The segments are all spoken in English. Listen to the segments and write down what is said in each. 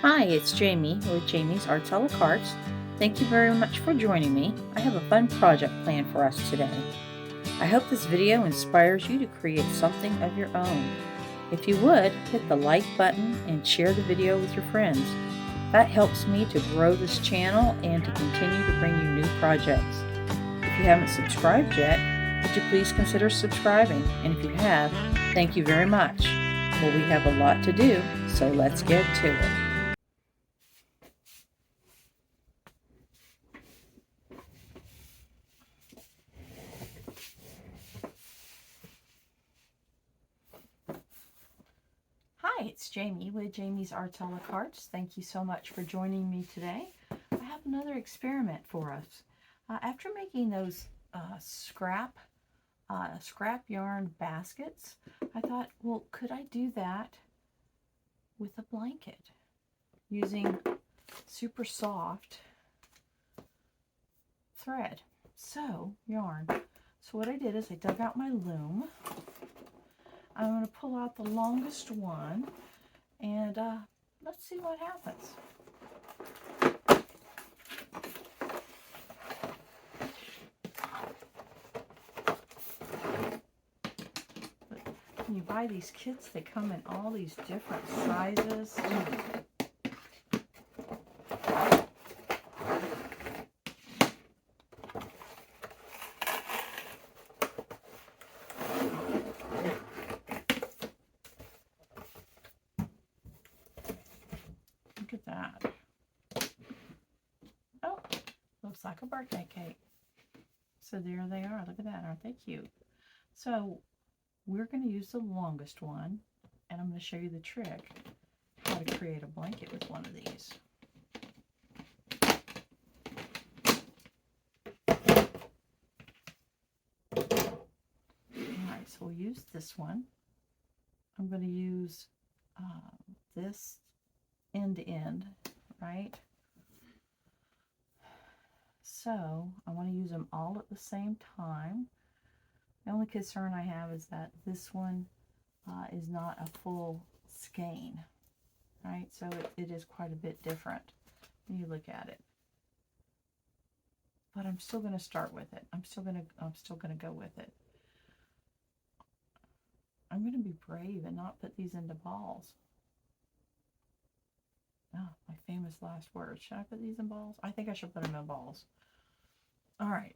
Hi, it's Jamie with Jamie's Arts a la Cartes. Thank you very much for joining me. I have a fun project planned for us today. I hope this video inspires you to create something of your own. If you would, hit the like button and share the video with your friends. That helps me to grow this channel and to continue to bring you new projects. If you haven't subscribed yet, would you please consider subscribing? And if you have, thank you very much. Well, we have a lot to do, so let's get to it. Hi, it's Jamie with Jamie's Arts a la Cartes. Thank you so much for joining me today. I have another experiment for us. After making those scrap yarn baskets, I thought, well, could I do that with a blanket using super soft thread, yarn. So what I did is I dug out my loom. I'm going to pull out the longest one, and let's see what happens. When you buy these kits, they come in all these different sizes. Look at that. Oh, looks like a birthday cake. So there they are. Look at that. Aren't they cute? So we're going to use the longest one, and I'm going to show you the trick how to create a blanket with one of these. Alright, so we'll use this one. I'm going to use this end to end, right? So I want to use them all at the same time. The only concern I have is that this one is not a full skein, right? So it is quite a bit different when you look at it. But I'm still going to start with it. I'm still going to go with it. I'm going to be brave and not put these into balls. Oh, my famous last words. Should I put these in balls? I think I should put them in balls. All right.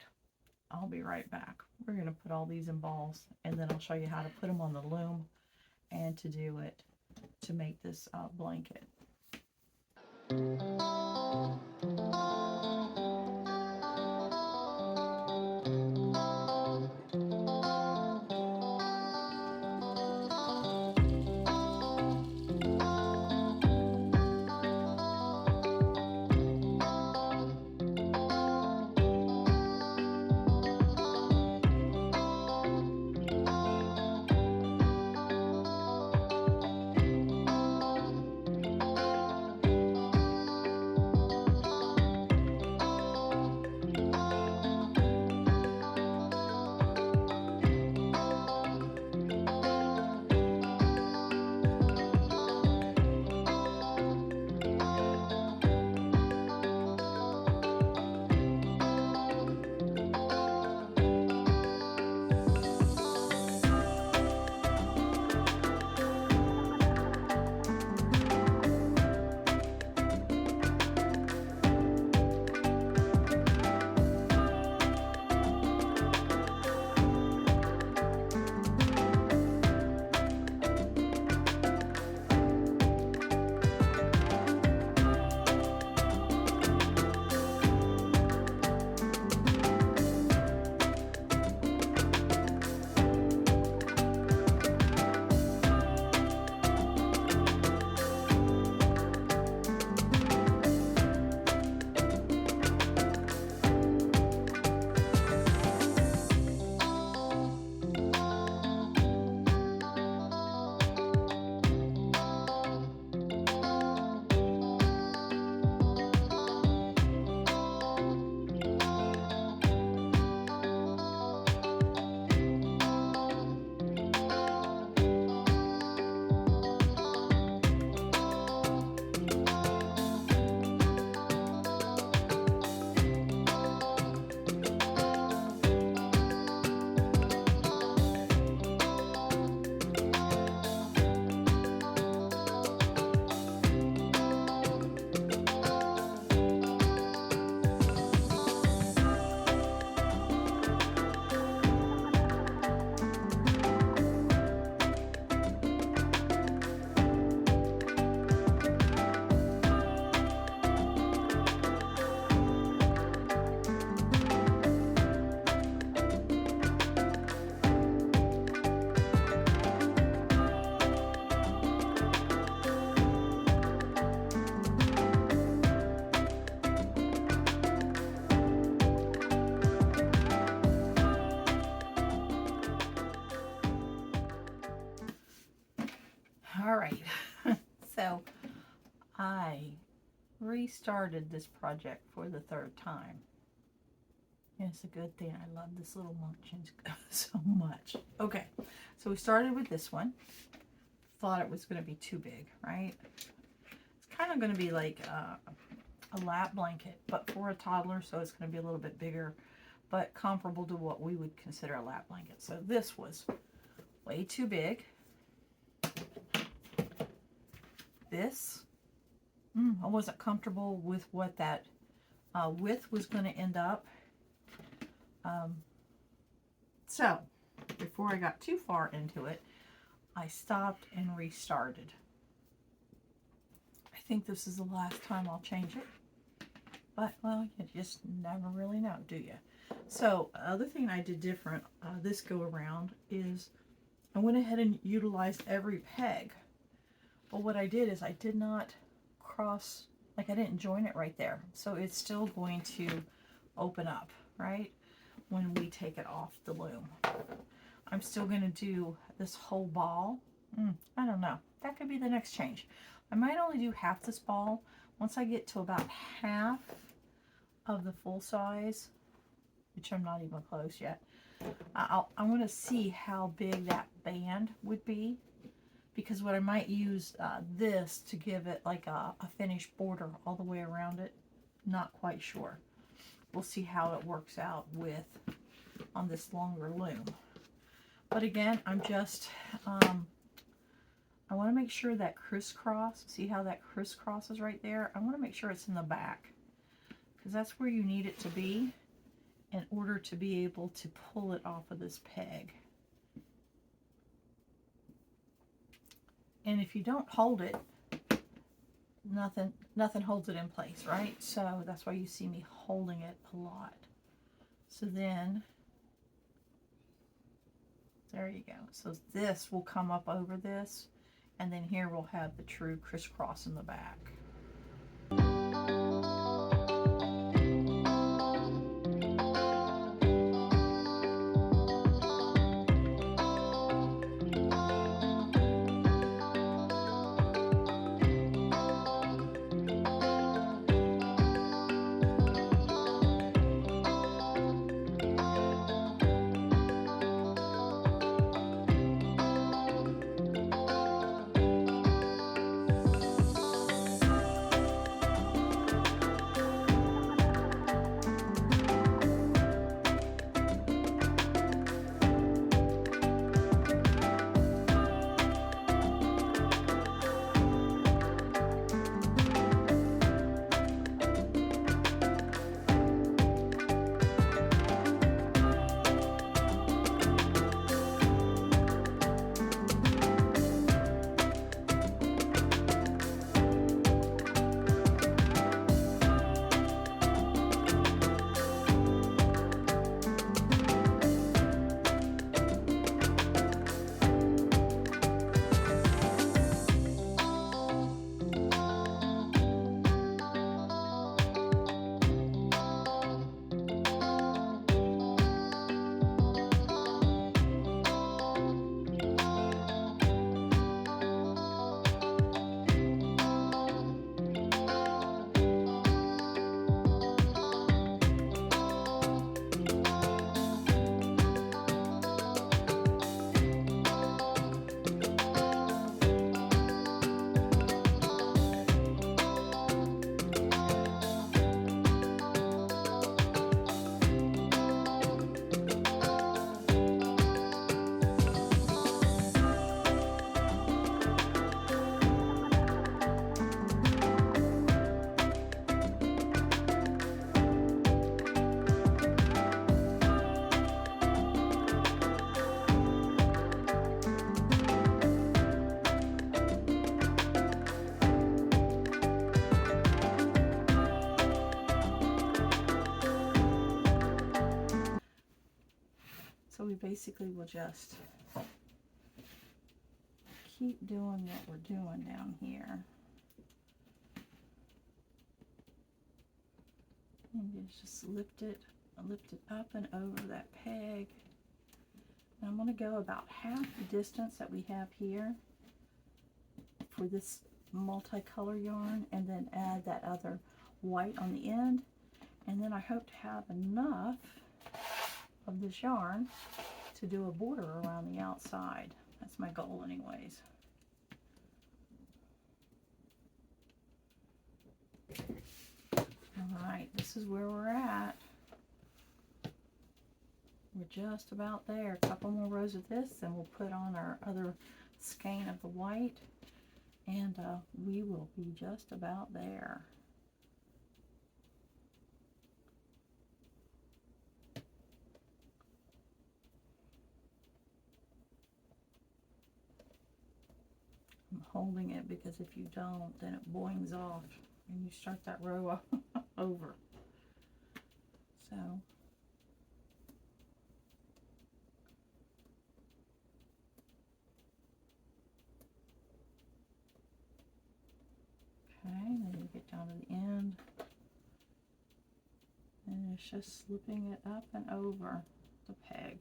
I'll be right back. We're going to put all these in balls, and then I'll show you how to put them on the loom and to do it to make this blanket. I restarted this project for the third time. And it's a good thing. I love this little munchkin so much. Okay, so we started with this one. Thought it was going to be too big, right? It's kind of going to be like a lap blanket, but for a toddler, so it's going to be a little bit bigger, but comparable to what we would consider a lap blanket. So this was way too big. This, I wasn't comfortable with what that width was going to end up. So before I got too far into it, I stopped and restarted. I think this is the last time I'll change it, but well, you just never really know, do you? So other thing I did different this go around is I went ahead and utilized every peg, but what I did is I did not cross, like I didn't join it right there, so it's still going to open up, right, when we take it off the loom. I'm still going to do this whole ball. I don't know. That could be the next change. I might only do half this ball. Once I get to about half of the full size, which I'm not even close yet, I want to see how big that band would be, because what I might use this to give it like a finished border all the way around it. Not quite sure. We'll see how it works out with on this longer loom. But again, I'm just, I want to make sure that crisscross, see how that crisscross is right there? I want to make sure it's in the back, because that's where you need it to be in order to be able to pull it off of this peg. And if you don't hold it, nothing holds it in place, right? So that's why you see me holding it a lot. So then, there you go. So this will come up over this, and then here we'll have the true crisscross in the back. So we basically will just keep doing what we're doing down here. And just lift it up and over that peg. And I'm going to go about half the distance that we have here for this multicolor yarn and then add that other white on the end. And then I hope to have enough of this yarn to do a border around the outside. That's my goal anyways. Alright, this is where we're at. We're just about there. A couple more rows of this and we'll put on our other skein of the white, and we will be just about there. I'm holding it because if you don't, then it boings off and you start that row over. So okay, then you get down to the end and it's just slipping it up and over the peg.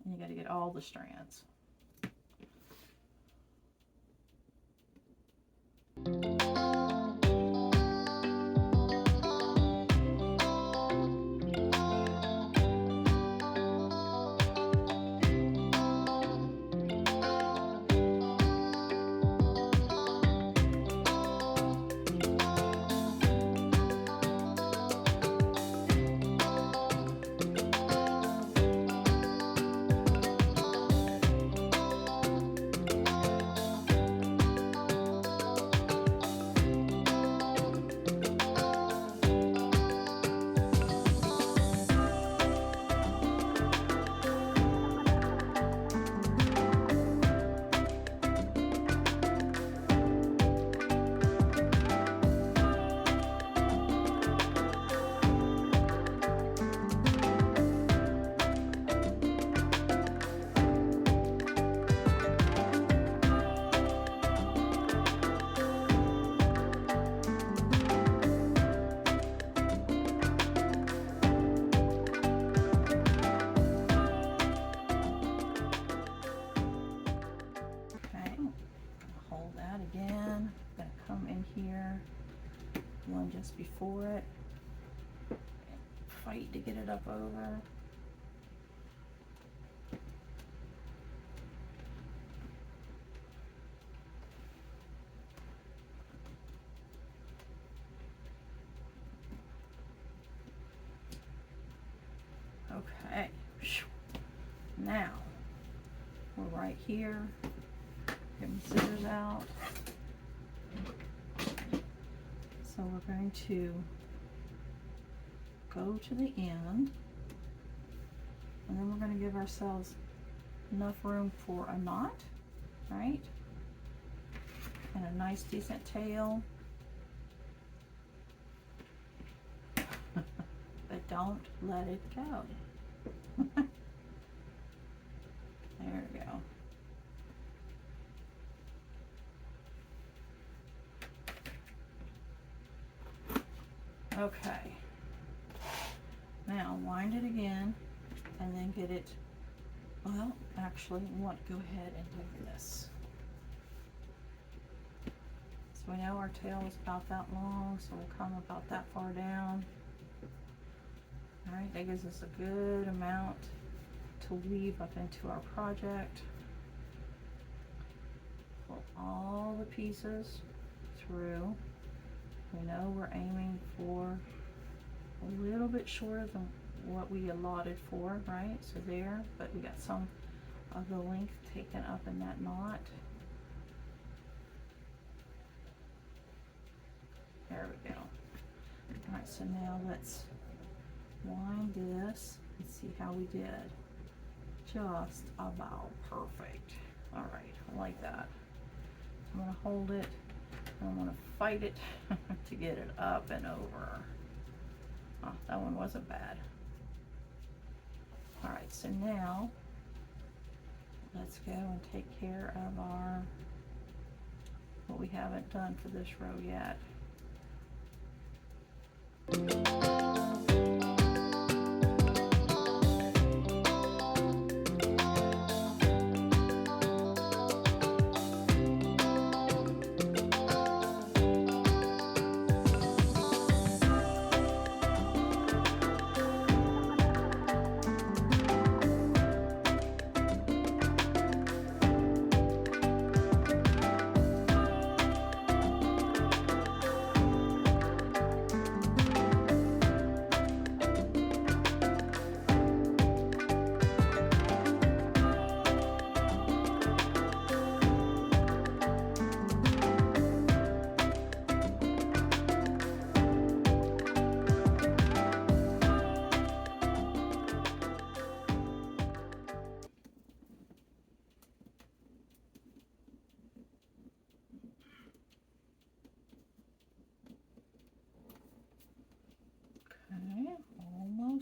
And you got to get all the strands. Again, I'm going to come in here, one just before it, and fight to get it up over. Okay, now we're right here. Get my scissors out. So we're going to go to the end, and then we're going to give ourselves enough room for a knot, right? And a nice decent tail. But don't let it go. There we go. Okay, now wind it again and then get it, well, actually we want to go ahead and do this. So we know our tail is about that long, so we'll come about that far down. All right, that gives us a good amount to weave up into our project. Pull all the pieces through. We know we're aiming for a little bit shorter than what we allotted for, right? So there, but we got some of the length taken up in that knot. There we go. All right, so now let's wind this and see how we did. Just about perfect. All right, I like that. I'm gonna hold it. I'm going to fight it to get it up and over. Oh, that one wasn't bad. All right, so now let's go and take care of our, what we haven't done for this row yet.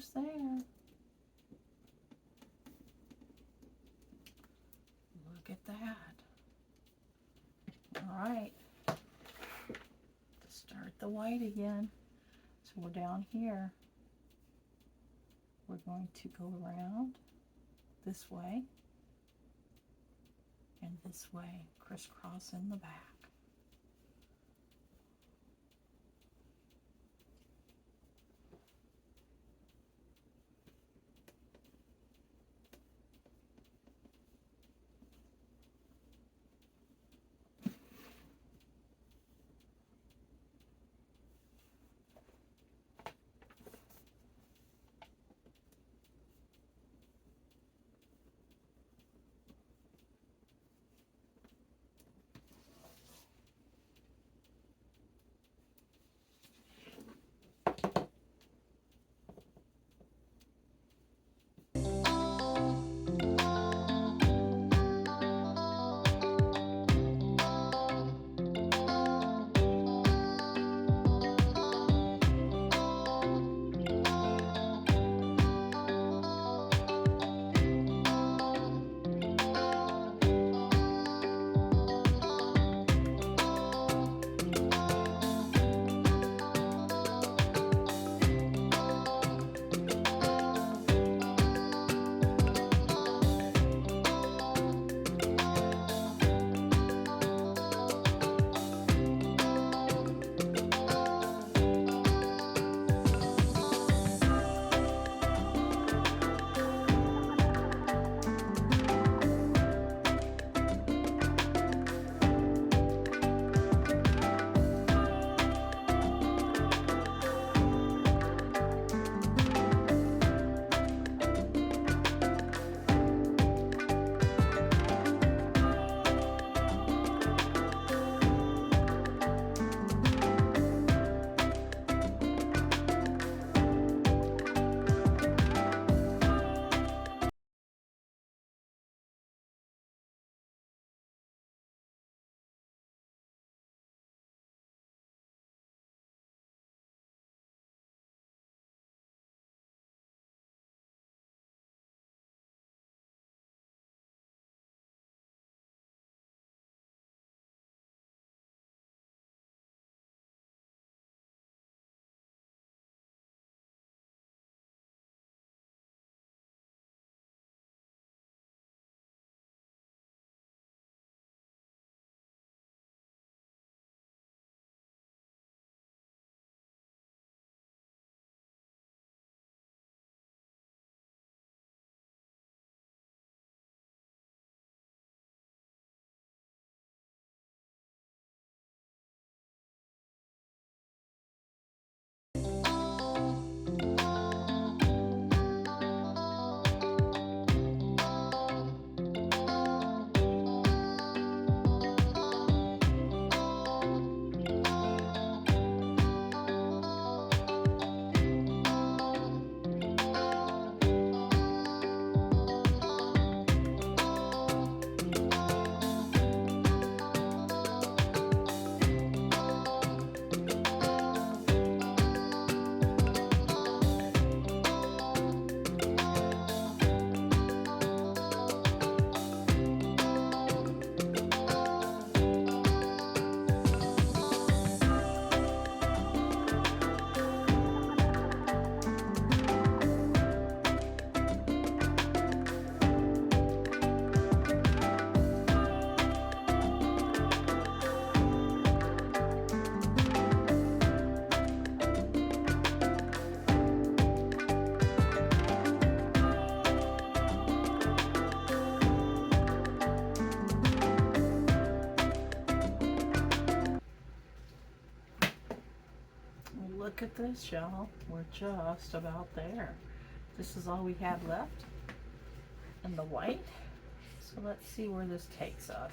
almost there. Look at that. All right. Start the white again. So we're down here. We're going to go around this way and this way, crisscross in the back. Look at this, y'all. We're just about there. This is all we have left in the white. So let's see where this takes us.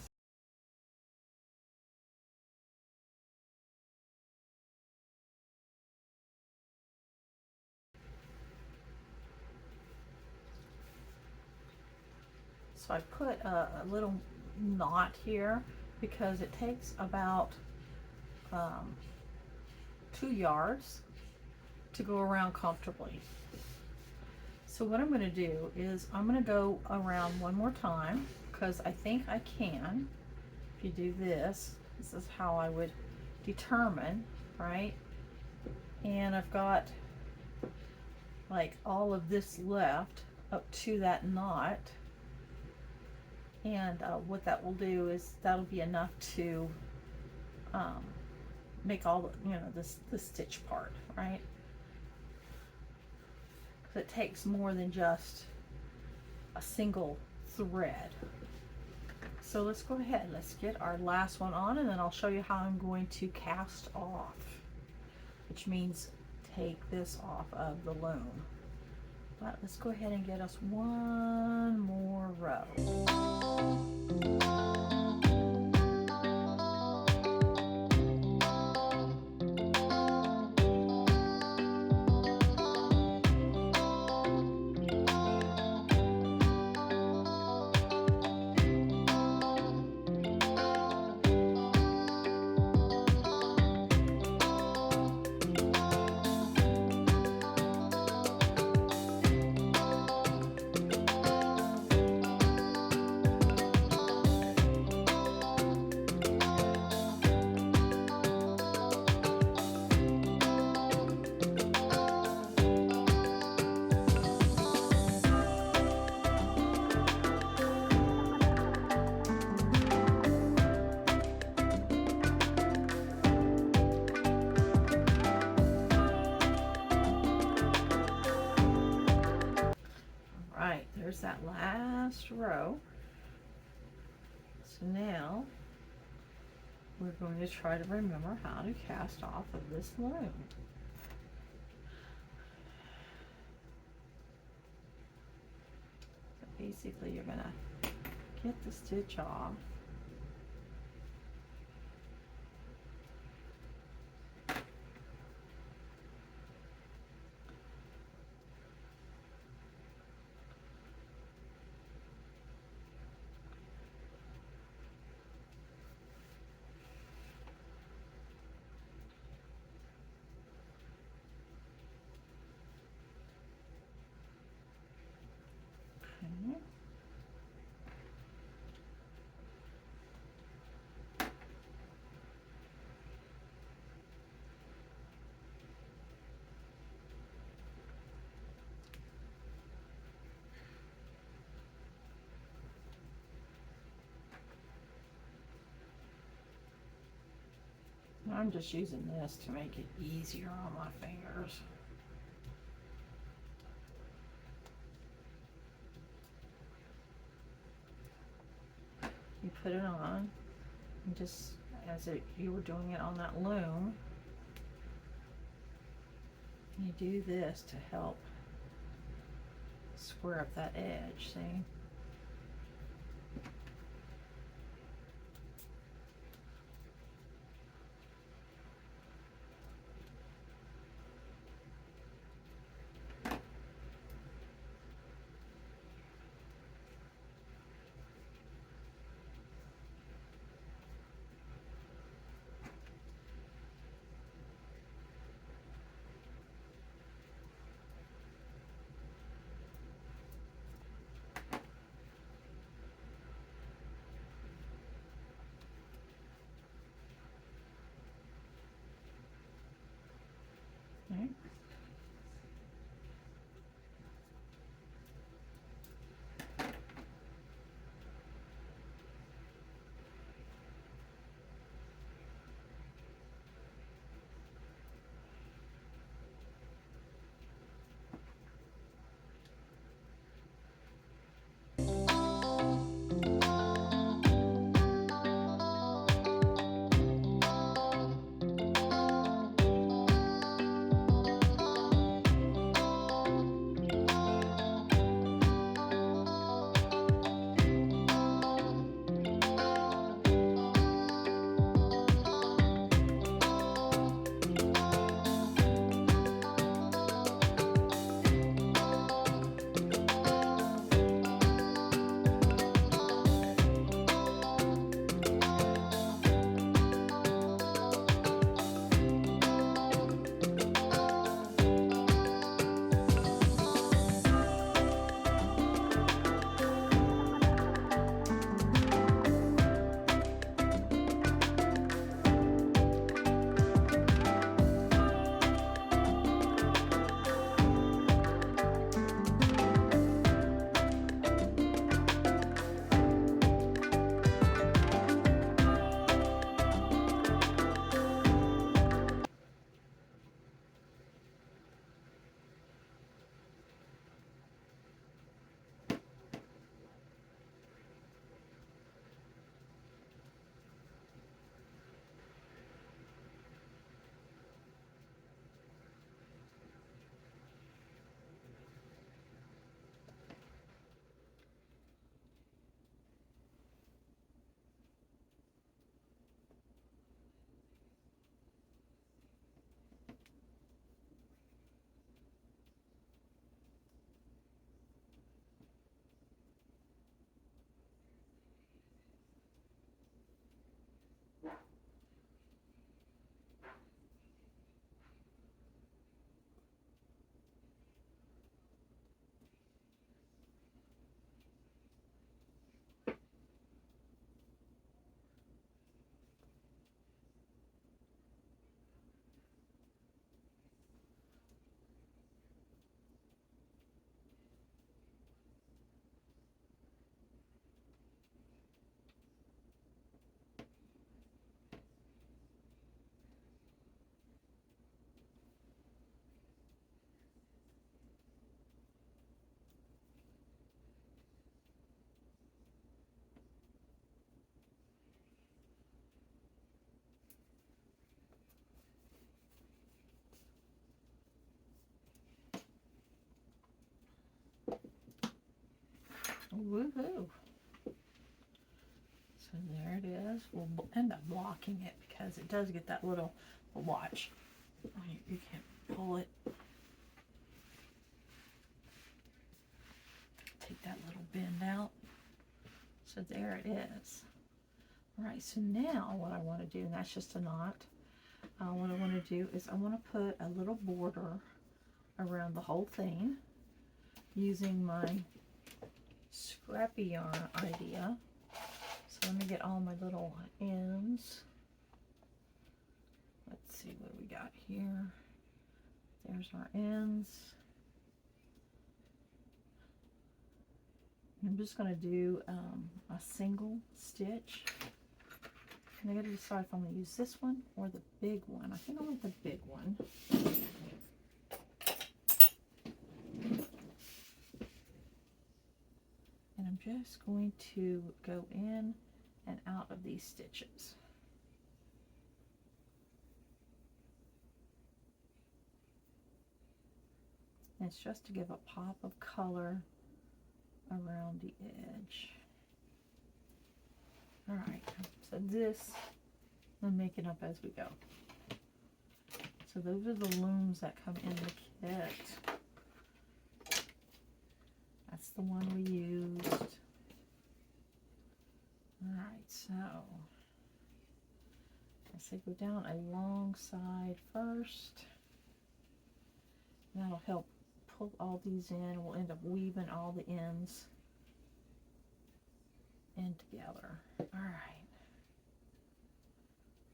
So I put a little knot here because it takes about 2 yards to go around comfortably. So I put a little knot here because it takes about 2 yards to go around comfortably. So I'm going to put a little knot here. So I put a little knot here because it takes about 2 yards to go around comfortably. So I'm going to put a little knot here because it takes about 2 yards to go around comfortably. So I'm going to put a little knot here because it takes about 2 yards to go around comfortably. So what I'm going to do is I'm going to go around one more time, because I think I can. If you do this, this is how I would determine, right? And I've got like all of this left up to that knot, and what that will do is that'll be enough to make all the, the stitch part, right? Because it takes more than just a single thread. So let's go ahead, let's get our last one on, and then I'll show you how I'm going to cast off, which means take this off of the loom. But let's go ahead and get us one more row. Right, there's that last row. So now we're going to try to remember how to cast off of this loom. So basically you're going to get the stitch off. Okay. I'm just using this to make it easier on my fingers. You put it on, and just as you were doing it on that loom, you do this to help square up that edge, see? Woohoo! So there it is. We'll end up blocking it because it does get that little, watch. You can't pull it. Take that little bend out. So there it is. All right, so now what I want to do, and that's just a knot, what I want to do is I want to put a little border around the whole thing using my scrappy yarn idea. So let me get all my little ends. Let's see what we got here. There's our ends. I'm just going to do a single stitch. And I got to decide if I'm going to use this one or the big one. I think I want the big one. And I'm just going to go in and out of these stitches. And it's just to give a pop of color around the edge. All right, so this I'm making up as we go. So those are the looms that come in the kit. That's the one we used. All right, so I say go down a long side first. That'll help pull all these in. We'll end up weaving all the ends in together. All right.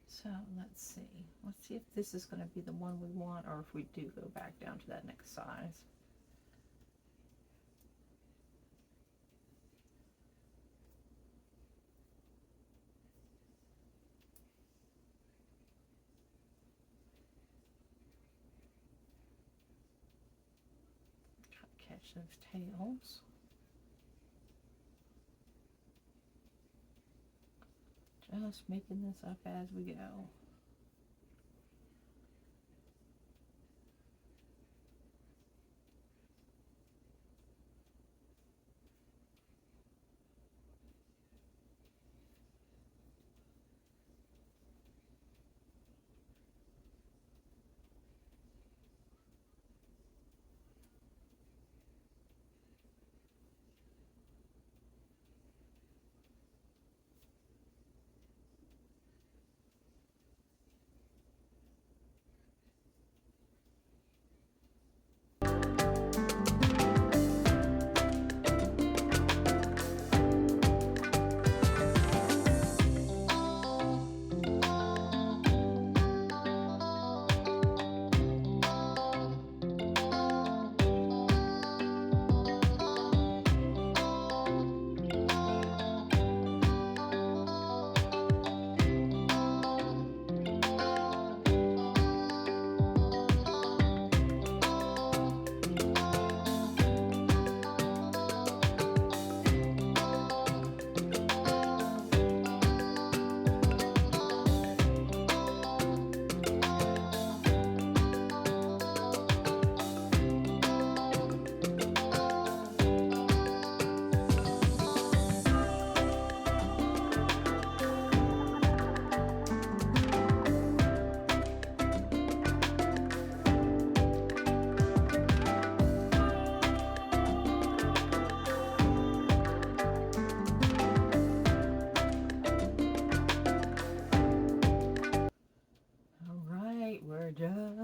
So let's see. Let's see if this is going to be the one we want, or if we do go back down to that next size. Try to catch those tails. Just making this up as we go.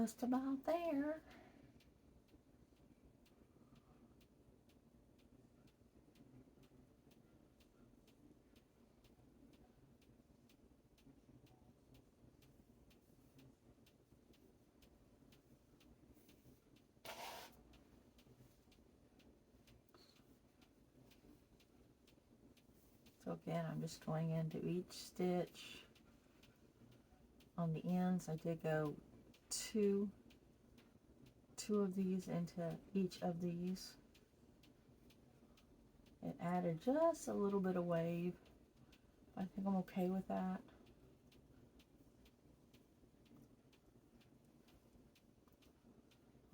Just about there. So again, I'm just going into each stitch. On the ends, I did go two of these into each of these. It added just a little bit of wave. I think I'm okay with that.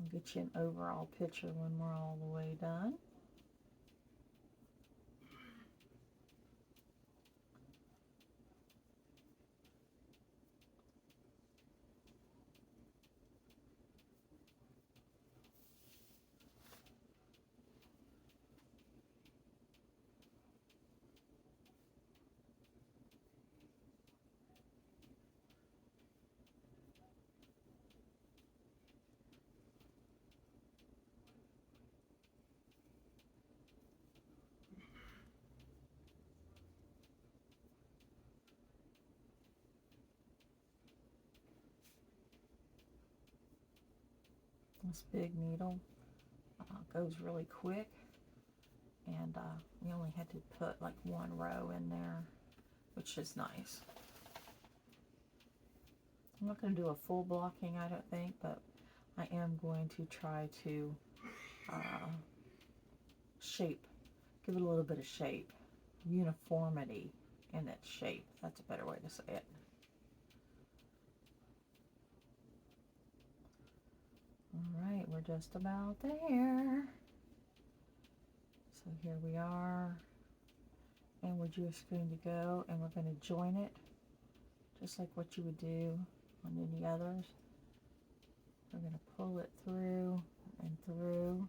I'll get you an overall picture when we're all the way done. This big needle goes really quick, and we only had to put like one row in there, which is nice. I'm not going to do a full blocking, I don't think, but I am going to try to shape, give it a little bit of shape, uniformity in its shape. That's a better way to say it. All right, we're just about there. So here we are, and we're just going to go and we're going to join it just like what you would do on any others. We're going to pull it through and through,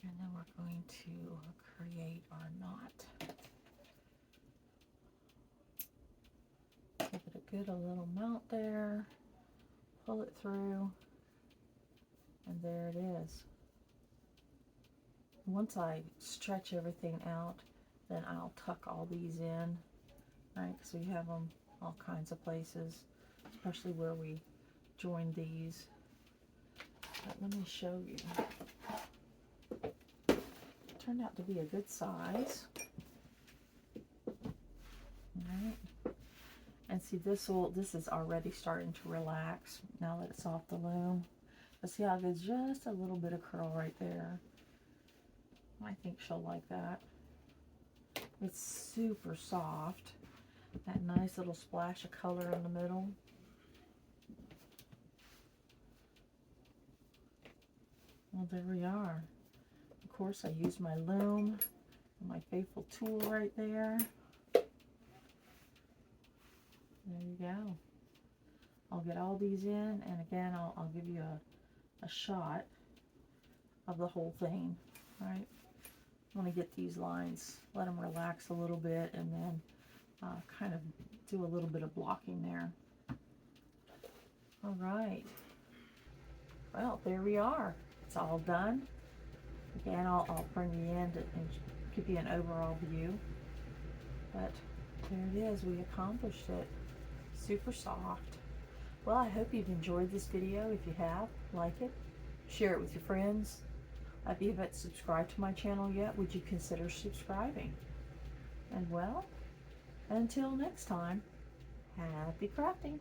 and then we're going to create our knot. Give it a good little mount there, pull it through, and there it is. Once I stretch everything out, then I'll tuck all these in, right? Because we have them all kinds of places, especially where we join these. But let me show you. It turned out to be a good size. All right. And see, this is already starting to relax now that it's off the loom. But see how it gives just a little bit of curl right there. I think she'll like that. It's super soft. That nice little splash of color in the middle. Well, there we are. Of course, I used my loom, my faithful tool right there. There you go. I'll get all these in, and again, I'll give you a shot of the whole thing, right? I want to get these lines, let them relax a little bit, and then kind of do a little bit of blocking there. All right. Well, there we are. It's all done. Again, I'll bring the end and give you an overall view. But there it is. We accomplished it. Super soft. Well, I hope you've enjoyed this video. If you have, like it, share it with your friends. If you haven't subscribed to my channel yet, would you consider subscribing? And well, until next time, happy crafting.